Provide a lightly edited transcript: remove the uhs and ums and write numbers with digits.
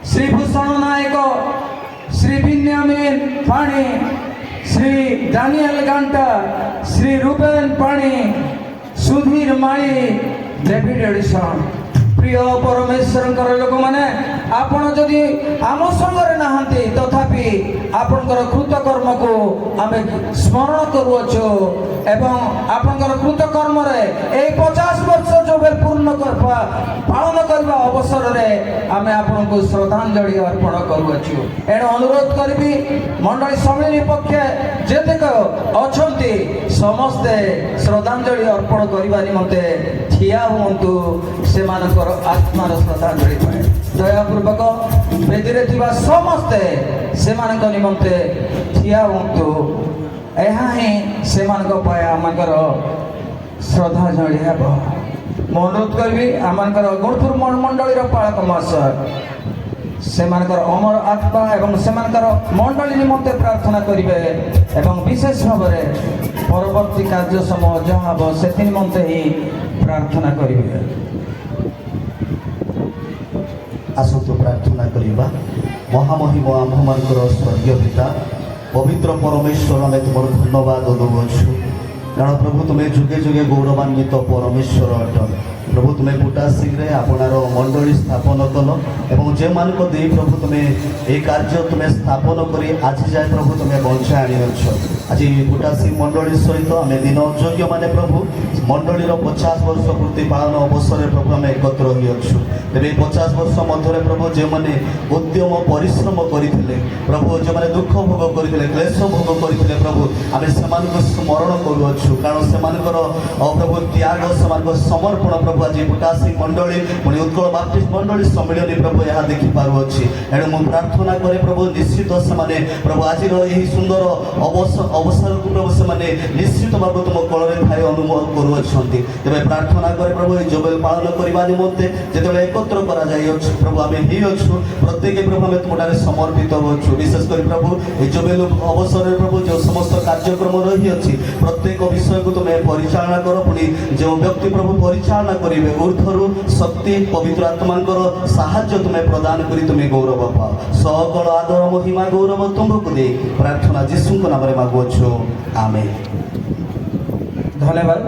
श्री भूषण नायक, Shri Binyamin पाणी, Shri Daniel गांटा, Shri Reuben पाणी, सुधीर माई, David Edison. प्रिय परमेश्वर लोक मैंने आपण जदि आम संगे नहांती तथापि आपणकर कृतकर्म को आम स्मरण करुअछु एवं आपणकर कृतकर्म रे ए 50 वर्ष जो बेल पूर्ण करबा पालन करबा अवसर रे आम आपन को श्रद्धांजलि अर्पण करुअछु। एण अनुरोध करबी मंडली सम्मिलनी पक्षे जेतेक अछंती समस्ते श्रद्धांजलि अर्पण करबा निमंते ठिया हुंतु सेमानकर आत्मार श्रद्धांजलि पाए। दयापूर्वक बेदीरे थिबा समस्ते सेमानक निमंते ठिया हुंतु। ଏହା ହିଁ ସେମାନଙ୍କ ପାଇଁ ଆମଙ୍କର ଶ୍ରଦ୍ଧାଞ୍ଜଳି ହେବ। ମୁଁ ଅନୁରୋଧ କରିବି ଆମଙ୍କର ଗୁଣପୁର ମଣ୍ଡଳୀର ପାଳକ ମହାଶୟ ସେମାନଙ୍କର ଅମର ଆତ୍ମା ଏବଂ ସେମାନଙ୍କର ମଣ୍ଡଳୀ ନିମନ୍ତେ ପ୍ରାର୍ଥନା କରିବେ ଏବଂ ବିଶେଷ ଭାବରେ ପରବର୍ତ୍ତୀ କାର୍ଯ୍ୟ ସମୟ ଯାହା ହେବ ସେଥି ନିମନ୍ତେ ହିଁ ପ୍ରାର୍ଥନା କରିବେ। ଆସନ୍ତୁ ପ୍ରାର୍ଥନା କରିବା। ମହାମହିମ ଆମ୍ଭମାନଙ୍କର ସ୍ୱର୍ଗୀୟ ପିତା पवित्र परमेश्वर आम तुम धन्यवाद दौछु कारण प्रभु तुम्हें जुगे जुगे गौरवान्वित परमेश्वर अट। प्रभु तुम्हें पुटासिंग्रे आपणार मंडली स्थापन कल एवं जे मानक दे प्रभु तुम्हें ये कार्य तुम्हें स्थापन कर आज जाए प्रभु तुम्हें बंचा आनीच। आज पुटासिंग मंडली सहित आम दिन योग्य माने प्रभु मंडलीर 50 वर्ष पूर्ति पालन अवसर प्रभु आम एकत्र होइछु। तेरे 50 वर्ष मध्य प्रभु जो मैंने उद्यम परिश्रम करते प्रभु जो मैंने दुख भोग करते क्लेश भोग करते प्रभु आम से स्मरण करुच्छू कारण से प्रभु त्याग से समर्पण प्रभु आज पुटासिंग मंडली पुणी उत्कल बाप्टिस्ट मंडली सम्मिलनी प्रभु यहाँ देखिपारे। एणु मुझे प्रार्थना करे प्रभु निश्चित से प्रभु आज यही सुंदर अवसर को प्रभु से निश्चित भाव तुम कल थाई अनुभव करुँच। प्रार्थना करे प्रभु ये जोबेल पालन करने निमंते जो एकत्र करा प्रभु आम ही अच्छु प्रत्येक प्रभु आम तुमठारे समर्पित होचु। विशेषकर प्रभु ये जोबेल अवसर प्रभु जो समस्त कार्यक्रम रही अच्छी प्रत्येक विषय को तुम्हें परिचालना कर पुणी जो व्यक्ति प्रभु परिचालना करेंगे ऊर्धरु शक्ति पवित्र आत्मा साहाय्य तुम्हें प्रदान करी तुम्हें गौरव पाओ। सकल आदर महिमा गौरव तुमको दे प्रार्थना जीशु नाम मागुछु आमेन। धन्यवाद।